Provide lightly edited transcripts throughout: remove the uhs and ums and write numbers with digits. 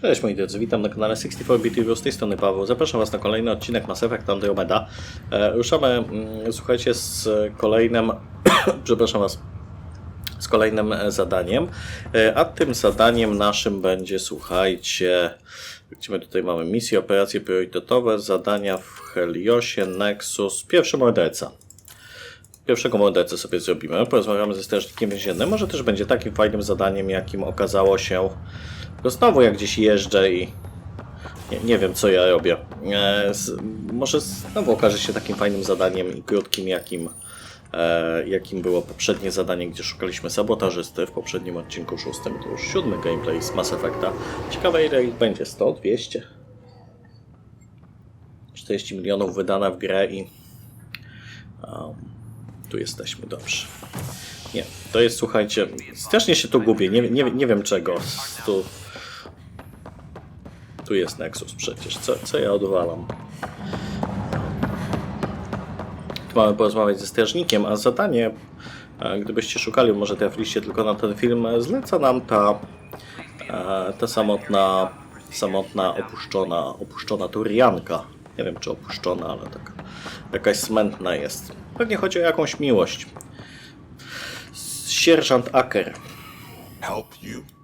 Cześć moi drodzy, witam na kanale 64-bit Review, z tej strony Paweł. Zapraszam Was na kolejny odcinek Mass Effect Andromeda. Ruszamy, słuchajcie, z kolejnym, przepraszam Was, z kolejnym zadaniem. A tym zadaniem naszym będzie, słuchajcie, gdzie tutaj mamy misje, operacje priorytetowe, zadania w Heliosie, Nexus, pierwszy morderca. Pierwszego mordercę sobie zrobimy, porozmawiamy ze strażnikiem więziennym. Może też będzie takim fajnym zadaniem, jakim okazało się. Bo znowu jak gdzieś jeżdżę i nie wiem, co ja robię. Może znowu okaże się takim fajnym zadaniem i krótkim, jakim było poprzednie zadanie, gdzie szukaliśmy sabotażysty w poprzednim odcinku 6. To już 7. gameplay z Mass Effecta. Ciekawe, ile ich będzie? 100? 200? 40 milionów wydane w grę i tu jesteśmy, dobrze. Nie, to jest, słuchajcie, strasznie się tu gubię, nie wiem czego. Tu jest Nexus przecież, co ja odwalam? Tu mamy porozmawiać ze strażnikiem, a zadanie, gdybyście szukali, może trafiliście tylko na ten film, zleca nam ta samotna, opuszczona Turianka. Nie wiem, czy opuszczona, ale tak jakaś smętna jest. Pewnie chodzi o jakąś miłość. Sierżant Acker.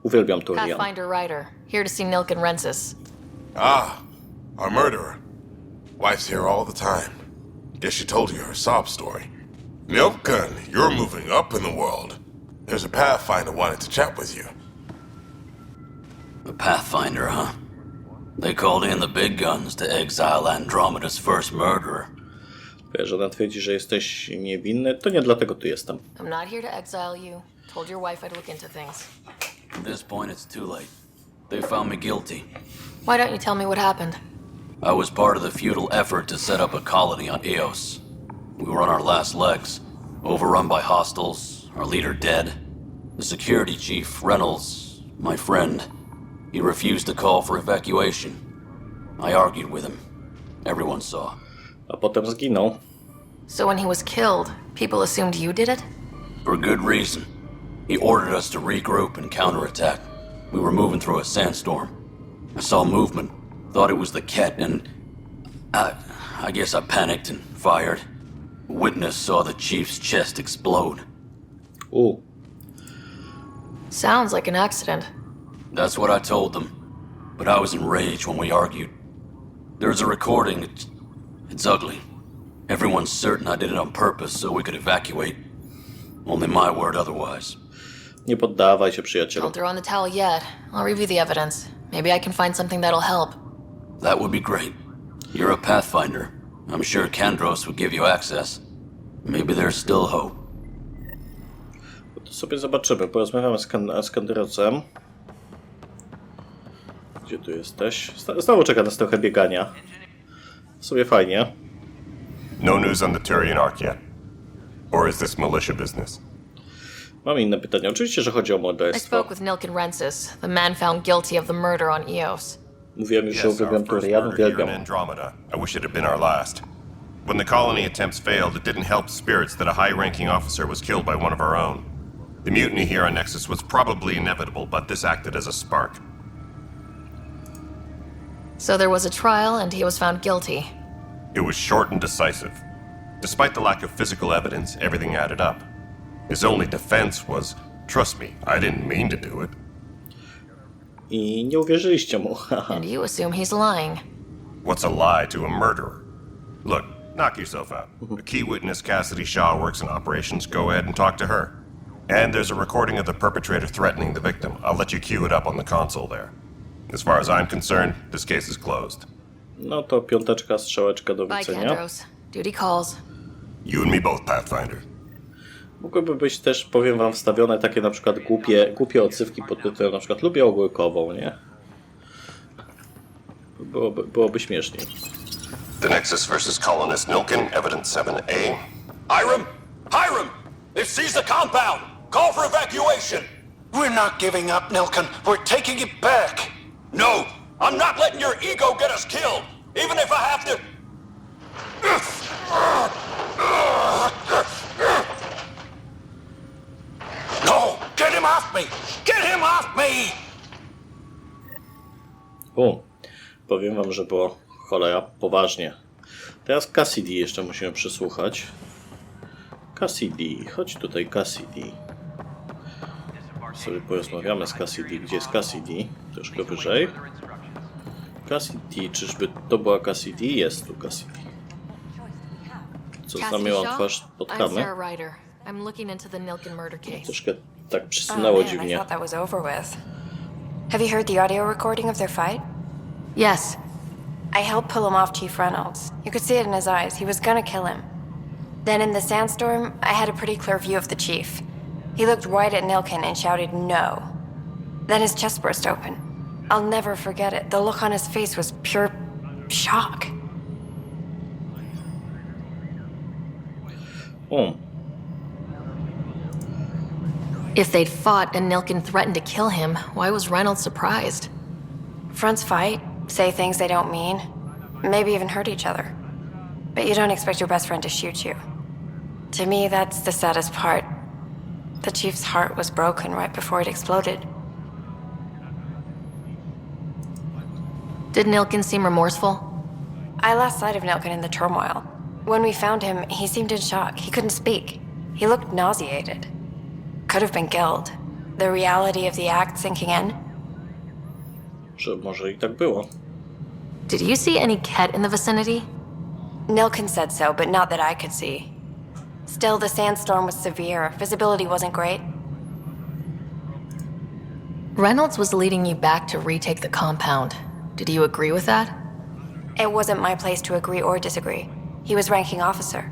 Uwielbiam Turian. Pathfinder Ryder, here to see Nilken Rensis. Ah, our murderer. Wife's here all the time. Guess she told you her sob story. Nilken, you're moving up in the world. There's a Pathfinder wanted to chat with you. The Pathfinder, huh? They called in the big guns to exile Andromeda's first murderer. Wiesz, ona twierdzi, że jesteś niewinny, to nie dlatego tu jestem. I'm not here to exile you. Told your wife I'd look into things. At this point, it's too late. They found me guilty. Why don't you tell me what happened? I was part of the futile effort to set up a colony on Eos. We were on our last legs, overrun by hostiles, our leader dead. The security chief, Reynolds, my friend, he refused to call for evacuation. I argued with him. Everyone saw. A potem zginął. So when he was killed, people assumed you did it? For good reason. He ordered us to regroup and counterattack. We were moving through a sandstorm. I saw movement, thought it was the Ket, and I guess I panicked and fired. Witness saw the chief's chest explode. Ooh. Sounds like an accident. That's what I told them, but I was enraged when we argued. There's a recording. It's ugly. Everyone's certain I did it on purpose so we could evacuate. Only my word otherwise. Nie poddawaj się, przyjacielu. Don't throw in the towel yet. I'll review the evidence. Maybe I can find something that'll help. That would be great. You're a Pathfinder. I'm sure Kandros would give you access. Maybe there's still hope. To sobie zobaczymy. Porozmawiamy z Kandrosem. Gdzie tu jesteś? Znowu czeka nas trochę biegania. W sumie fajnie. No news on the Turian arc yet. Or is this militia business? Mam inne pytanie. Oczywiście, że chodzi o I morderstwo. spoke with Nilken Rensis, the man found guilty of the murder on Eos. Mówiłem już, że Yes, our uwielbiam first Turian, murder here in uwielbiam. Andromeda. I wish it had been our last. When the colony attempts failed, it didn't help spirits that a high-ranking officer was killed by one of our own. The mutiny here on Nexus was probably inevitable, but this acted as a spark. So there was a trial and he was found guilty. It was short and decisive. Despite the lack of physical evidence, everything added up. His only defense was, trust me, I didn't mean to do it. I nie uwierzyliście mu. And you assume he's lying. What's a lie to a murderer? Look, knock yourself out. A key witness, Cassidy Shaw, works in operations. Go ahead and talk to her. And there's a recording of the perpetrator threatening the victim. I'll let you cue it up on the console there. As far as I'm concerned, this case is closed. No to piąteczka, strzałeczka do Bye, widzenia. Kandros. Duty calls. You and me both, Pathfinder. Mogłyby być też, powiem wam, wstawione takie na przykład głupie odzywki pod tytułem na przykład lubię ogórkową, nie? Byłoby śmieszniej. The Nexus versus colonist Nilken, evidence 7A. Hiram! Hiram! They've seized the compound! Call for evacuation! We're not giving up, Nilken. We're taking it back. No! I'm not letting your ego get us killed! Even if I have to... No! Get him off me! Get him off me! Powiem wam, że było cholera poważnie. Teraz Cassidy jeszcze musimy przysłuchać. Cassidy, chodź tutaj Cassidy. Sobie porozmawiamy z Cassidy. Gdzie jest Cassidy? Troszkę wyżej. Cassidy, czyżby to była Cassidy? Jest tu Cassidy. Co z nami twarz spotkamy? Troszkę tak przysunęło dziwnie. Have you heard the audio recording of their fight? Yes. I helped pull him off Chief Reynolds. You could see it in his eyes. He was gonna kill him. Then in the sandstorm, I had a pretty clear view of the chief. He looked right at Nilkin and shouted no. Then his chest burst open. I'll never forget it. The look on his face was pure shock. If they'd fought and Nilkin threatened to kill him, why was Reynolds surprised? Fronts fight, say things they don't mean, maybe even hurt each other. But you don't expect your best friend to shoot you. To me, that's the saddest part. The chief's heart was broken right before it exploded. Did Nilkin seem remorseful? I lost sight of Nilkin in the turmoil. When we found him, he seemed in shock. He couldn't speak. He looked nauseated. Could have been killed. The reality of the act sinking in. Że może i tak było. Did you see any Ket in the vicinity? Nilkin said so, but not that I could see. Still, the sandstorm was severe. Visibility wasn't great. Reynolds was leading you back to retake the compound. Did you agree with that? It wasn't my place to agree or disagree. He was ranking officer.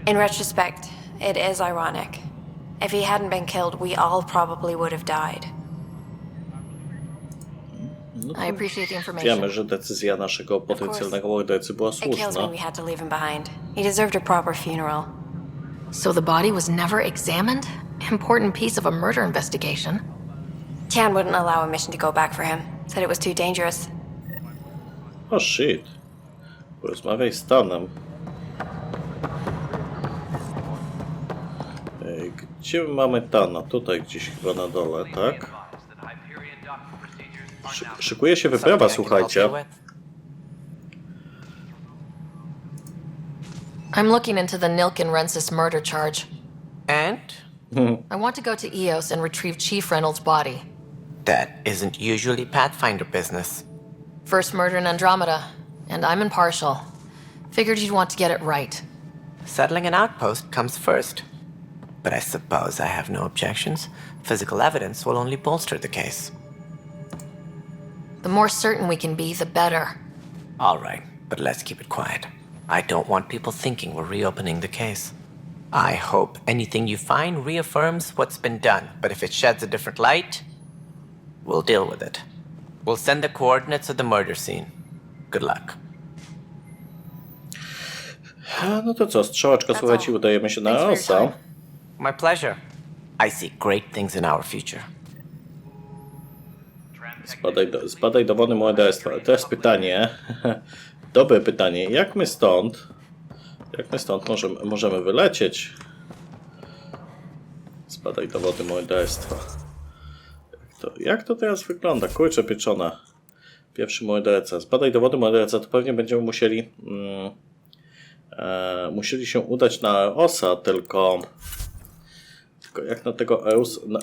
In retrospect, it is ironic. If he hadn't been killed, we all probably would have died. I appreciate the information. Wiemy, że decyzja naszego potencjalnego mordercy była It kills me słuszna. we had to leave him behind. He deserved a proper funeral. So the body was never examined? Important piece of a murder investigation. Tian wouldn't allow a mission to go back for him. Said it was too dangerous. O shit. Porozmawiaj z Tanem. Gdzie mamy Tana? Tutaj gdzieś chyba na dole, tak? Szykuje się wyprawa, słuchajcie. I'm looking into the Nilkin-Rensis murder charge. And? I want to go to EOS and retrieve Chief Reynolds' body. That isn't usually Pathfinder business. First murder in Andromeda, and I'm impartial. Figured you'd want to get it right. Settling an outpost comes first. But I suppose I have no objections. Physical evidence will only bolster the case. The more certain we can be, the better. All right, but let's keep it quiet. I don't want people thinking we're reopening the case. I hope anything you find reaffirms what's been done, but if it sheds a different light, we'll deal with it. We'll send the coordinates of the murder scene. Good luck. No to co, strzałeczka, słuchajcie, udajemy się na EOS-a. My pleasure. I see great things in our future. Zbadaj dowody morderstwa. To jest pytanie. Dobre pytanie. Jak my stąd możemy wylecieć? Zbadaj dowody morderstwa. Jak to teraz wygląda? Kurczę pieczona. Pierwszy morderca. Zbadaj dowody morderca. To pewnie będziemy musieli się udać na EOS-a, tylko jak na tego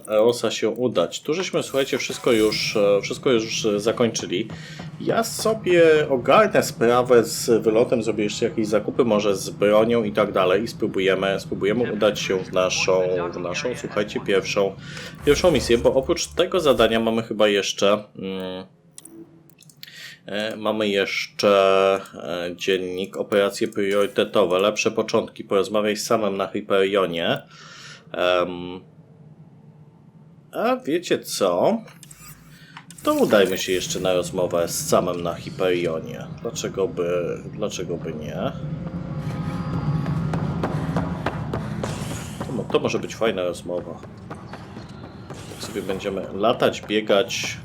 EOS-a się udać. Tu żeśmy, słuchajcie, wszystko już zakończyli. Ja sobie ogarnę sprawę z wylotem, zrobię jeszcze jakieś zakupy, może z bronią i tak dalej i spróbujemy udać się w naszą, słuchajcie, pierwszą misję, bo oprócz tego zadania mamy chyba jeszcze dziennik, operacje priorytetowe, lepsze początki, porozmawiaj z samym na Hyperionie. A wiecie co? To udajmy się jeszcze na rozmowę z samym na Hyperionie. Dlaczego by nie? To może być fajna rozmowa. Tak sobie będziemy latać, biegać.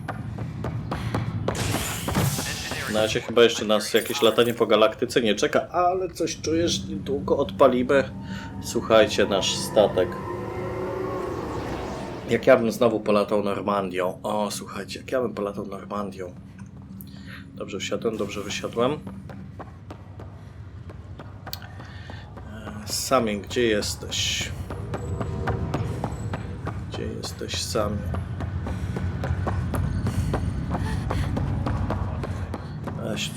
Na razie chyba jeszcze nas jakieś latanie po galaktyce nie czeka, ale coś czujesz, niedługo odpalimy. Słuchajcie, nasz statek. Jak ja bym znowu polatał Normandią. O, słuchajcie, jak ja bym polatał Normandią. Dobrze wsiadłem, dobrze wysiadłem. Sami, gdzie jesteś? Gdzie jesteś, Sami?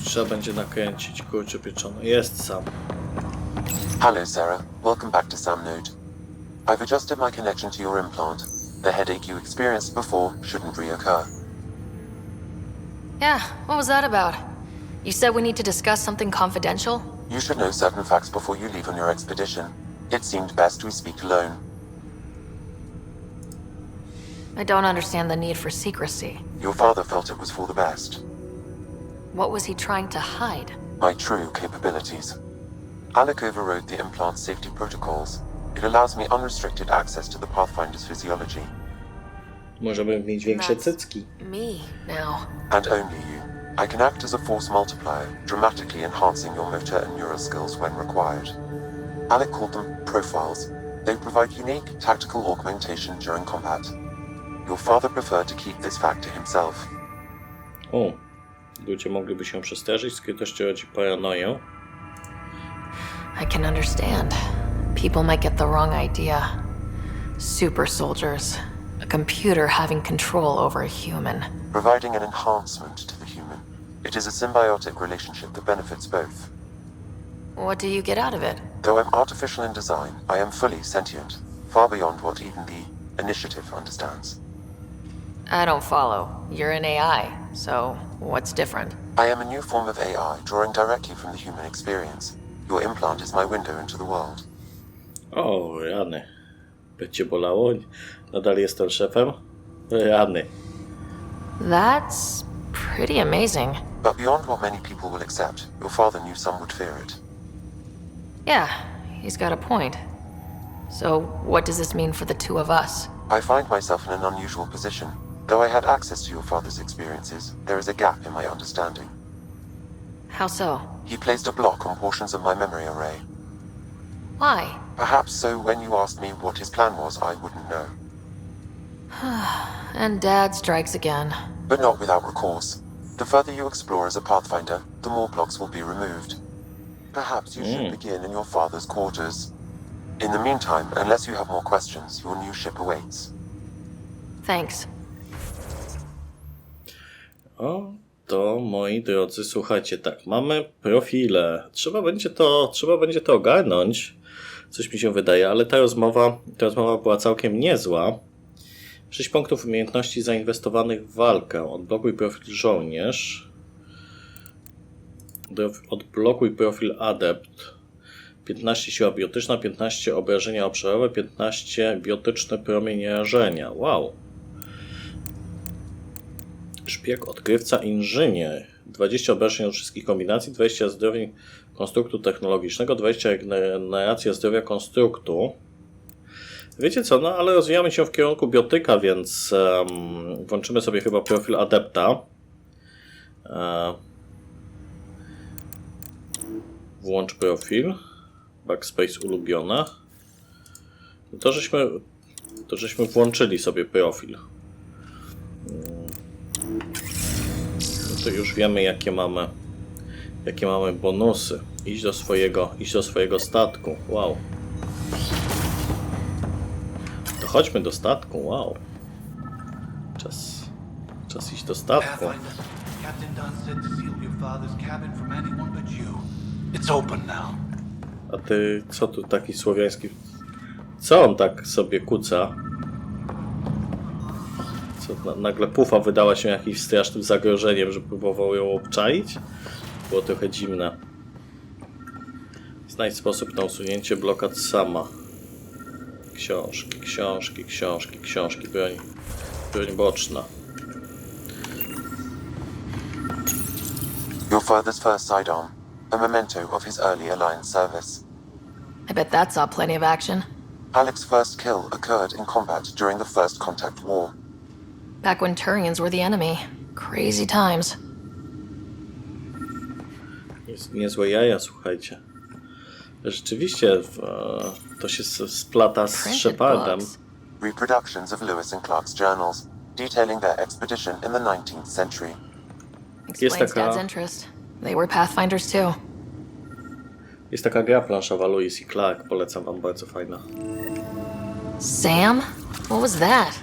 Trzeba będzie nakręcić, kurczę pieczony. Jest Sam. Hello, Sarah. Welcome back to Sam Node. I've adjusted my connection to your implant. The headache you experienced before shouldn't reoccur. Yeah, what was that about? You said we need to discuss something confidential? You should know certain facts before you leave on your expedition. It seemed best we speak alone. I don't understand the need for secrecy. Your father felt it was for the best. What was he trying to hide? My true capabilities. Alec overrode the implant's safety protocols. It allows me unrestricted access to the Pathfinder's physiology. Możemy mieć większe cycki. Me now. And only you. I can act as a force multiplier, dramatically enhancing your motor and neural skills when required. Alec called them profiles. They provide unique tactical augmentation during combat. Your father preferred to keep this fact to himself. O, ludzie mogliby się przestraszyć, skrytość rodzi paranoję. I can understand. People might get the wrong idea. Super soldiers. A computer having control over a human. Providing an enhancement to the human. It is a symbiotic relationship that benefits both. What do you get out of it? Though I'm artificial in design, I am fully sentient, far beyond what even the Initiative understands. I don't follow. You're an AI, so what's different? I am a new form of AI, drawing directly from the human experience. Your implant is my window into the world. O, rany. By cię bolało? Nadal jestem szefem? Rany. That's pretty amazing. But beyond what many people will accept, your father knew some would fear it. Yeah, he's got a point. So, what does this mean for the two of us? I find myself in an unusual position. Though I had access to your father's experiences, there is a gap in my understanding. How so? He placed a block on portions of my memory array. Why? Perhaps so when you asked me what his plan was, I wouldn't know. And Dad strikes again. But not without recourse. The further you explore as a Pathfinder, the more blocks will be removed. Perhaps you should begin in your father's quarters. In the meantime, unless you have more questions, your new ship awaits. Thanks. O, to moi drodzy, słuchajcie, tak, mamy profile. Trzeba będzie to ogarnąć. Coś mi się wydaje, ale ta rozmowa była całkiem niezła. 6 punktów umiejętności zainwestowanych w walkę. Odblokuj profil żołnierz. Odblokuj profil adept. 15 siła biotyczna, 15 obrażenia obszarowe, 15 biotyczne promień rażenia. Wow. Szpieg, odkrywca, inżynier. 20 obrażeń od wszystkich kombinacji, 20 zdrowia konstruktu technologicznego, 20 regeneracja zdrowia konstruktu. Wiecie co, no ale rozwijamy się w kierunku biotyka, więc włączymy sobie chyba profil adepta. Włącz profil. Backspace ulubione. To żeśmy włączyli sobie profil. No to już wiemy jakie mamy bonusy. Idź do swojego statku. Wow. To chodźmy do statku. Wow. Czas iść do statku. Captain Dunn said to seal your father's cabin from anyone but you. It's open now. A ty, co tu taki słowiański... Co on tak sobie kuca? Co, nagle pufa wydała się jakimś strasznym zagrożeniem, że próbował ją obczaić? Było trochę dziwne. Znajdź sposób na usunięcie blokad sama. Książki, broń boczna. Your father's first sidearm, a memento of his early Alliance service. I bet that saw plenty of action. Alec's first kill occurred in combat during the First Contact War. Back when Turians were the enemy. Crazy times. Niezłe jaja, słuchajcie. Rzeczywiście to się splata z Shepardem. Reproductions of Lewis and Clark's journals, detailing their expedition in the 19th century. Explains Dad's interest. They were Pathfinders too. Jest taka gra planszowa Lewis i Clark, polecam wam, bardzo fajna. Sam? What was that?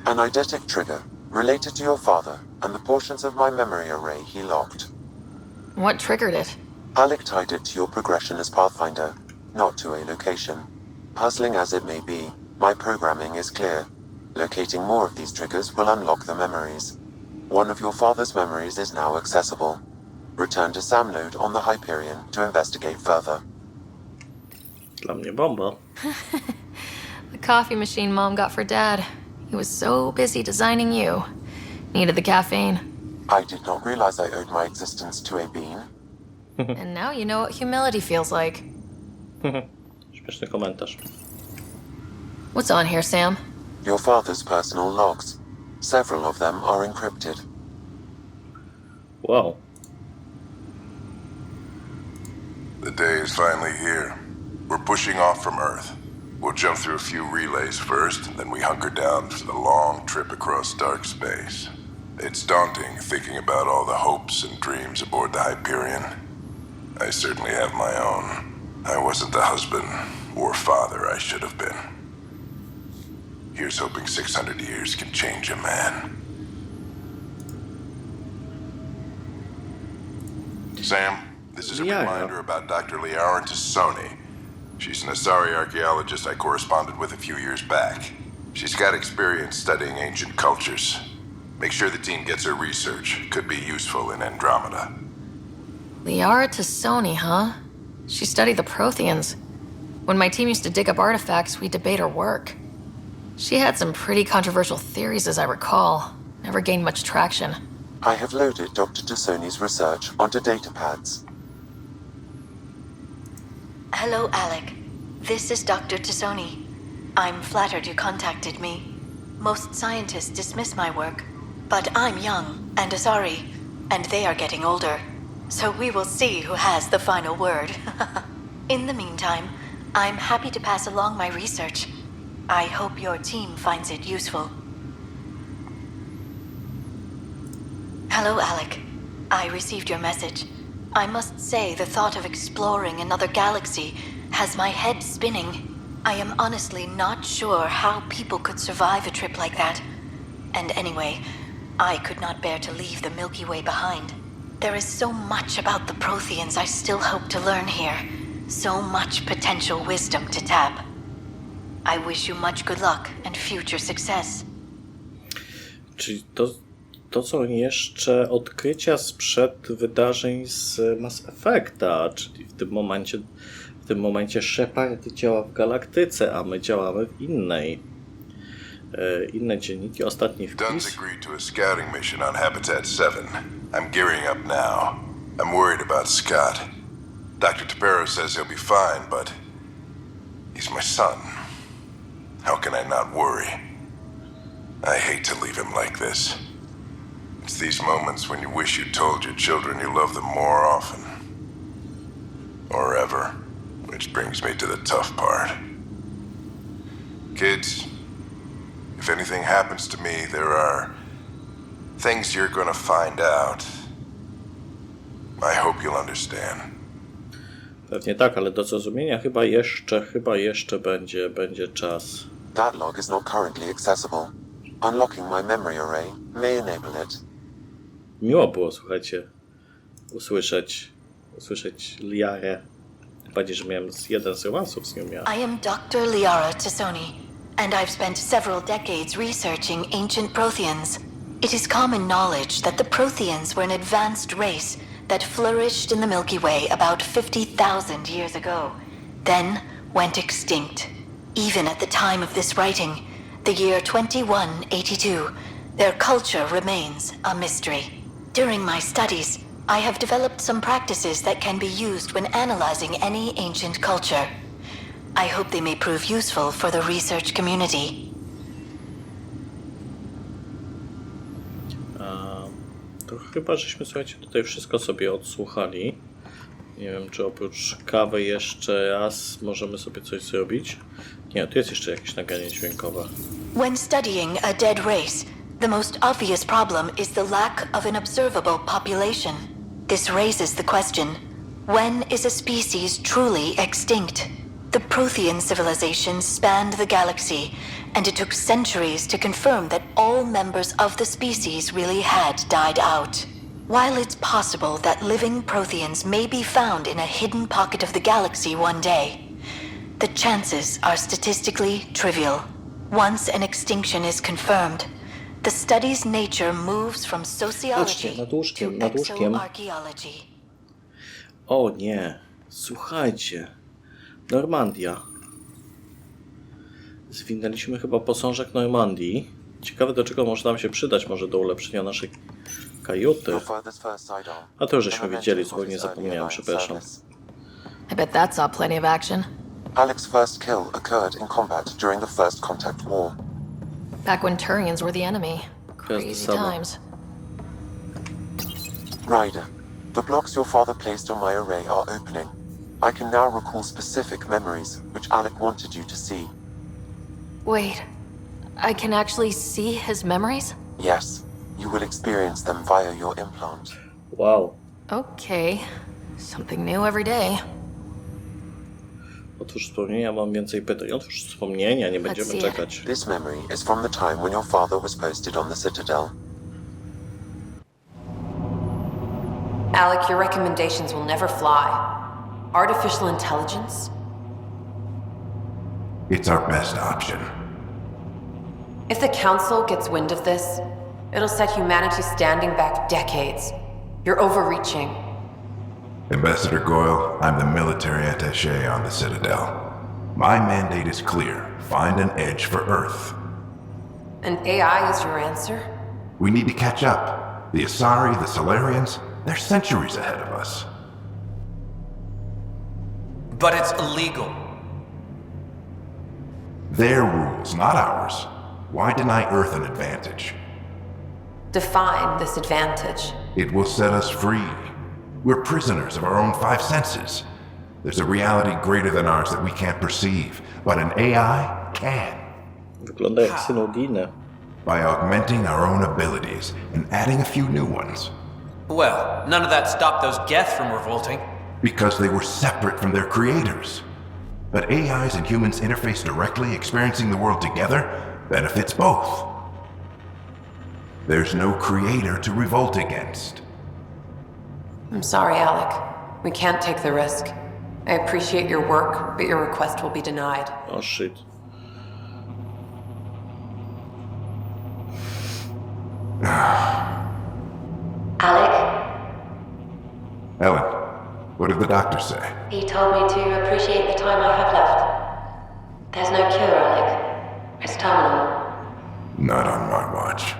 An eidetic trigger related to your father and the portions of my memory array he locked. What triggered it? Alec tied it to your progression as Pathfinder, not to a location. Puzzling as it may be, my programming is clear. Locating more of these triggers will unlock the memories. One of your father's memories is now accessible. Return to Sam node on the Hyperion to investigate further. Dla mnie bomba. The coffee machine Mom got for Dad. He was so busy designing you. Needed the caffeine. I did not realize I owed my existence to a bean. And now you know what humility feels like. Śmieszny komentarz. What's on here, Sam? Your father's personal logs. Several of them are encrypted. Wow. The day is finally here. We're pushing off from Earth. We'll jump through a few relays first, then we hunker down for the long trip across dark space. It's daunting thinking about all the hopes and dreams aboard the Hyperion. I certainly have my own. I wasn't the husband or father I should have been. Here's hoping 600 years can change a man. Sam, this is a reminder about Dr. Liara T Soni. She's an Asari archaeologist I corresponded with a few years back. She's got experience studying ancient cultures. Make sure the team gets her research. Could be useful in Andromeda. Liara T Soni, huh? She studied the Protheans. When my team used to dig up artifacts, we'd debate her work. She had some pretty controversial theories, as I recall. Never gained much traction. I have loaded Dr. T Soni's research onto datapads. Hello, Alec. This is Dr. T Soni. I'm flattered you contacted me. Most scientists dismiss my work, but I'm young and Asari, and they are getting older. So we will see who has the final word. In the meantime, I'm happy to pass along my research. I hope your team finds it useful. Hello, Alec. I received your message. I must say the thought of exploring another galaxy has my head spinning. I am honestly not sure how people could survive a trip like that. And anyway, I could not bear to leave the Milky Way behind. There is so much about the Protheans I still hope to learn here. So much potential wisdom to tap. I wish you much good luck and future success. Czyli to są jeszcze odkrycia sprzed wydarzeń z Mass Effecta, czyli w tym momencie Shepard działa w galaktyce, a my działamy w inne dzienniki, ostatni wpis. Dunn's agreed to a scouting mission on Habitat 7. I'm gearing up now. I'm worried about Scott. Dr. Tapero says he'll be fine, but he's my son. How can I not worry? I hate to leave him like this. It's these moments when you wish you told your children you love them more often. Or ever. Which brings me to the tough part. Kids, if anything happens to me, there are things you're gonna find out. I hope you'll understand. Pewnie tak, ale do zrozumienia chyba jeszcze będzie czas. That log is not currently accessible. Unlocking my memory array may enable it. Miło było, słuchajcie, usłyszeć Liarę. Bardziej, że miałem jeden z romansów z nią. I am Dr. Liara T Soni, and I've spent several decades researching ancient Protheans. It is common knowledge that the Protheans were an advanced race that flourished in the Milky Way about 50,000 years ago, then went extinct. Even at the time of this writing, the year 2182, their culture remains a mystery. During my studies, I have developed some practices that can be used when analyzing any ancient culture. I hope they may prove useful for the research community. To chyba żeśmy, słuchajcie, tutaj wszystko sobie odsłuchali. Nie wiem, czy oprócz kawy jeszcze raz możemy sobie coś zrobić. Nie, tu jest jeszcze jakieś nagranie dźwiękowe. When studying a dead race, The most obvious problem is the lack of an observable population. This raises the question, when is a species truly extinct? The Prothean civilization spanned the galaxy, and it took centuries to confirm that all members of the species really had died out. While it's possible that living Protheans may be found in a hidden pocket of the galaxy one day, the chances are statistically trivial. Once an extinction is confirmed, the study's nature moves from sociology to exoarchaeology. O nie, słuchajcie. Normandia. Zwinęliśmy chyba posążek Normandii. Ciekawe, do czego może nam się przydać. Może do ulepszenia naszej kajuty. A to już żeśmy widzieli, zupełnie zapomniałem, przepraszam. I bet that saw plenty of action. Alec's first kill occurred in combat during the First Contact War. Back when Turians were the enemy. Crazy times. Ryder, the blocks your father placed on my array are opening. I can now recall specific memories, which Alec wanted you to see. Wait, I can actually see his memories? Yes, you will experience them via your implant. Wow. Okay, something new every day. Otwórz wspomnienia, mam więcej pytań. Otwórz wspomnienia, nie będziemy czekać. This memory is from the time when your father was posted on the Citadel. Alec, your recommendations will never fly. Artificial intelligence? It's our best option. If the Council gets wind of this, it'll set humanity standing back decades. You're overreaching. Ambassador Goyle, I'm the military attaché on the Citadel. My mandate is clear. Find an edge for Earth. And AI is your answer? We need to catch up. The Asari, the Solarians, they're centuries ahead of us. But it's illegal. Their rules, not ours. Why deny Earth an advantage? Define this advantage. It will set us free. We're prisoners of our own five senses. There's a reality greater than ours that we can't perceive, but an AI can. Wygląda jak synodijne. By augmenting our own abilities and adding a few new ones. Well, none of that stopped those Geth from revolting. Because they were separate from their creators. But AIs and humans interface directly, experiencing the world together, benefits both. There's no creator to revolt against. I'm sorry, Alec. We can't take the risk. I appreciate your work, but your request will be denied. Oh shit. Alec? Ellen, what did the doctor say? He told me to appreciate the time I have left. There's no cure, Alec. It's terminal. Not on my watch.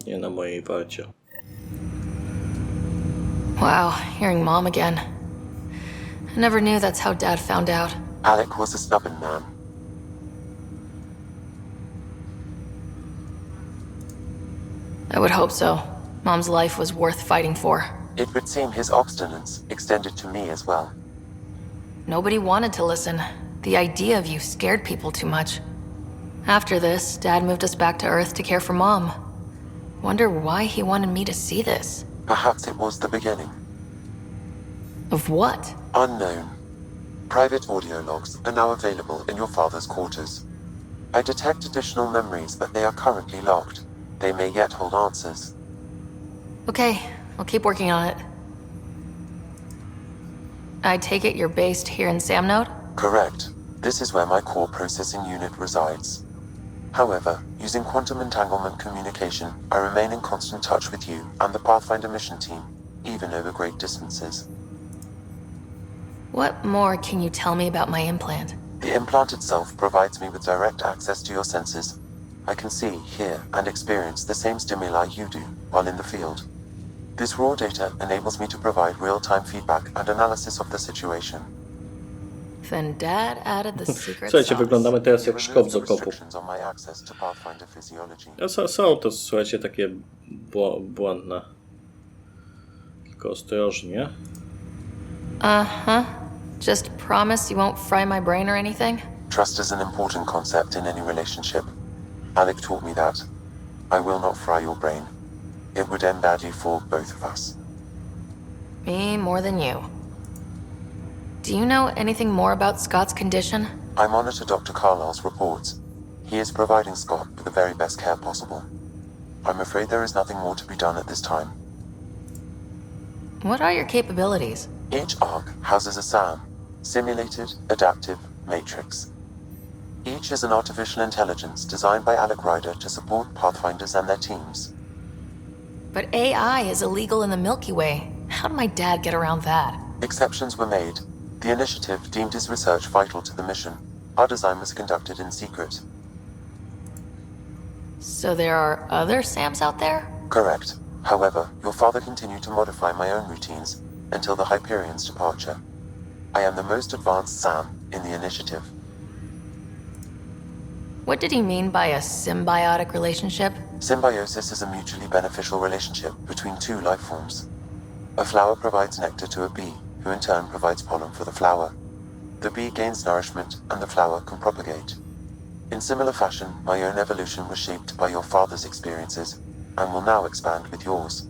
Nie na mojej warcie. Wow, hearing Mom again. I never knew that's how Dad found out. Alec was a stubborn man. I would hope so. Mom's life was worth fighting for. It would seem his obstinance extended to me as well. Nobody wanted to listen. The idea of you scared people too much. After this, Dad moved us back to Earth to care for Mom. Wonder why he wanted me to see this. Perhaps it was the beginning. Of what? Unknown. Private audio logs are now available in your father's quarters. I detect additional memories, but they are currently locked. They may yet hold answers. Okay, I'll keep working on it. I take it you're based here in Samnode? Correct. This is where my core processing unit resides. However, using quantum entanglement communication, I remain in constant touch with you and the Pathfinder mission team, even over great distances. What more can you tell me about my implant? The implant itself provides me with direct access to your senses. I can see, hear, and experience the same stimuli you do while in the field. This raw data enables me to provide real-time feedback and analysis of the situation. Then Dad added the secret Słuchajcie, sauce. wyglądamy teraz jak szkop z okopu. On my access to Pathfinder physiology. Są to, słuchajcie, takie błędne. Tylko ostrożnie. Uh-huh. Just promise you won't fry my brain or anything? Trust is an important concept in any relationship. Alec taught me that. I will not fry your brain. It would end badly for both of us. Me more than you. Do you know anything more about Scott's condition? I monitor Dr. Carlisle's reports. He is providing Scott with the very best care possible. I'm afraid there is nothing more to be done at this time. What are your capabilities? Each arc houses a SAM, Simulated Adaptive Matrix. Each is an artificial intelligence designed by Alec Ryder to support Pathfinders and their teams. But AI is illegal in the Milky Way. How did my dad get around that? Exceptions were made. The initiative deemed his research vital to the mission. Our design was conducted in secret. So there are other SAMs out there? Correct. However, your father continued to modify my own routines until the Hyperion's departure. I am the most advanced SAM in the initiative. What did he mean by a symbiotic relationship? Symbiosis is a mutually beneficial relationship between two life forms. A flower provides nectar to a bee, who in turn provides pollen for the flower. The bee gains nourishment, and the flower can propagate. In similar fashion, my own evolution was shaped by your father's experiences, and will now expand with yours.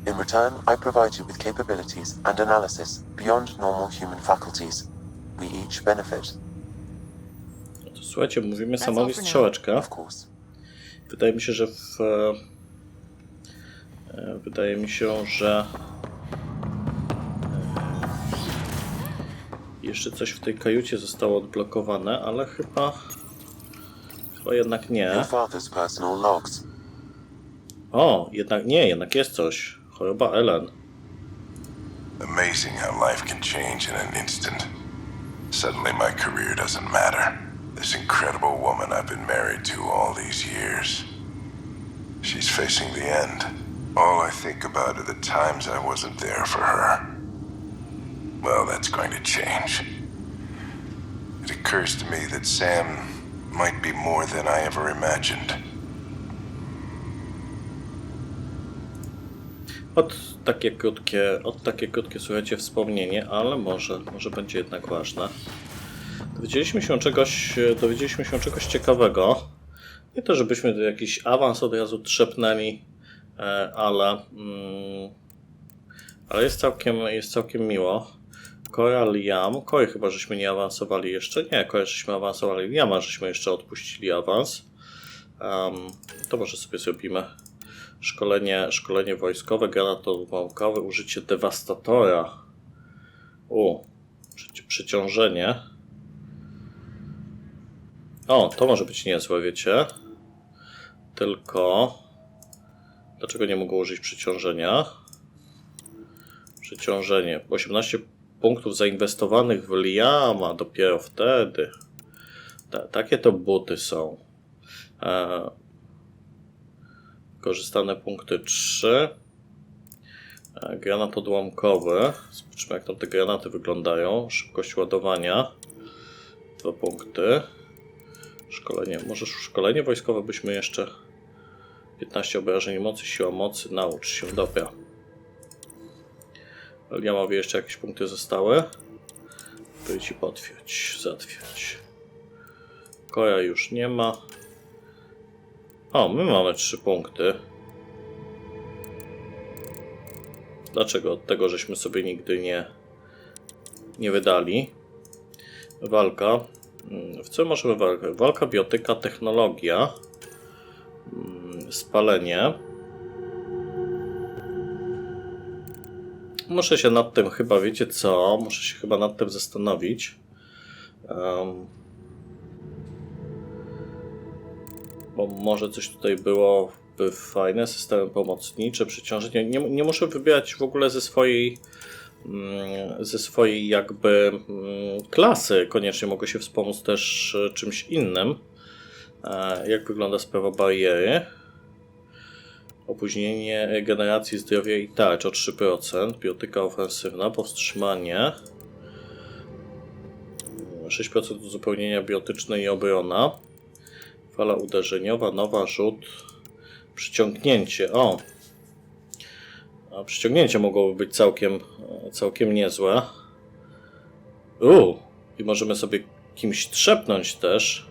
In return, I provide you with capabilities and analysis beyond normal human faculties. We each benefit. Słuchajcie, mówimy samowi strzałeczkę. Wydaje mi się, że jeszcze coś w tej kajucie zostało odblokowane, ale chyba jednak nie. O, jednak jest coś. Choroba Ellen. Amazing how life can change in an instant. Suddenly my career doesn't matter. This incredible woman I've been married to all these years. She's facing the end. All I think about are the times I wasn't there for her. Well, that's going to change. It occurs to me that Sam might be more than I ever imagined. Takie krótkie, słuchajcie, wspomnienie, ale może będzie jednak ważne. Dowiedzieliśmy się czegoś ciekawego. Nie to, żebyśmy tu jakiś awans od razu trzepnęli, ale jest całkiem miło. Cora, Liam. Cory chyba żeśmy nie awansowali jeszcze. Nie, Cory żeśmy awansowali. Liama żeśmy jeszcze odpuścili awans. To może sobie zrobimy szkolenie wojskowe, granat odłamkowy, użycie dewastatora. Przeciążenie. O, to może być niezłe, wiecie. Tylko dlaczego nie mogę użyć przeciążenia? Przeciążenie. 18 punktów zainwestowanych w Liama dopiero wtedy. Takie to buty są. Korzystane punkty 3. Granat odłamkowy. Zobaczmy, jak tam te granaty wyglądają. Szybkość ładowania. 2 punkty. Szkolenie. Może szkolenie wojskowe byśmy jeszcze... 15 obrażeń mocy, siła mocy. Naucz się. Dobra. Liamowi jeszcze jakieś punkty zostały. Wyjdź i potwierdź. Zatwierdź. Koja już nie ma. O, my mamy 3 punkty. Dlaczego? Od tego, żeśmy sobie nigdy nie wydali. Walka. W co możemy walkę? Walka, biotyka, technologia. Spalenie. Muszę się nad tym chyba, wiecie co? Muszę się chyba nad tym zastanowić. Bo może coś tutaj byłoby fajne. Systemy pomocnicze, przeciążenie. Nie muszę wybierać w ogóle ze swojej jakby klasy. Koniecznie mogę się wspomóc też czymś innym. Jak wygląda sprawa bariery? Opóźnienie regeneracji zdrowia i tarcz o 3%. Biotyka ofensywna, powstrzymanie. 6% uzupełnienia biotyczne i obrona. Fala uderzeniowa, nowa, rzut. Przyciągnięcie. O! A przyciągnięcie mogłoby być całkiem niezłe. I możemy sobie kimś trzepnąć też.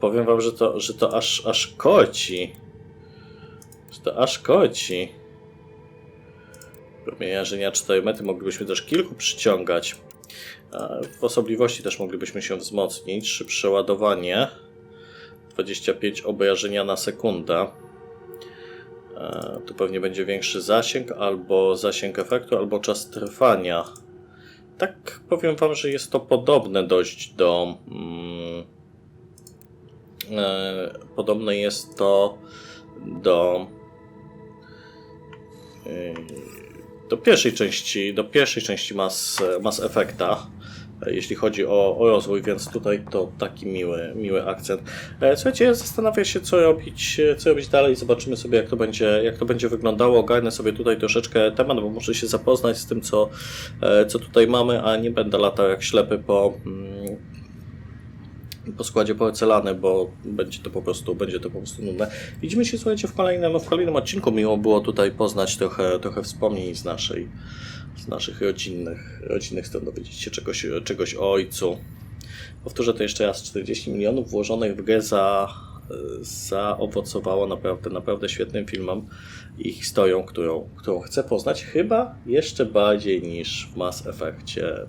powiem wam, że to aż koci. Że to aż koci. Promieniarzenia 4 metry moglibyśmy też kilku przyciągać. W osobliwości też moglibyśmy się wzmocnić. Szybsze ładowanie. 25 obrażenia na sekundę. Tu pewnie będzie większy zasięg, albo zasięg efektu, albo czas trwania. Tak powiem wam, że jest to podobne dość do... podobne jest to do pierwszej części Mass Effecta, jeśli chodzi o rozwój, więc tutaj to taki miły akcent. Słuchajcie, zastanawiam się, co robić dalej. Zobaczymy sobie, jak to będzie wyglądało. Ogarnę sobie tutaj troszeczkę temat, bo muszę się zapoznać z tym, co tutaj mamy, a nie będę latał jak ślepy po składzie porcelany, bo będzie to po prostu nudne. Widzimy się, słuchajcie, w kolejnym odcinku. Miło było tutaj poznać trochę wspomnień z naszych rodzinnych stron, dowiedzieć się czegoś o ojcu. Powtórzę to jeszcze raz, 40 milionów włożonych w grę zaowocowało naprawdę świetnym filmem i historią, którą chcę poznać, chyba jeszcze bardziej niż w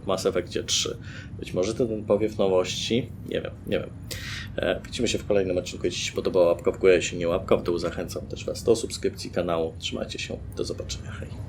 Mass Effectie 3. Być może ten powiew nowości, nie wiem. Widzimy się w kolejnym odcinku. Jeśli się podobała, łapka w górę, jeśli nie łapka w dół, zachęcam też Was do subskrypcji kanału. Trzymajcie się, do zobaczenia, hej.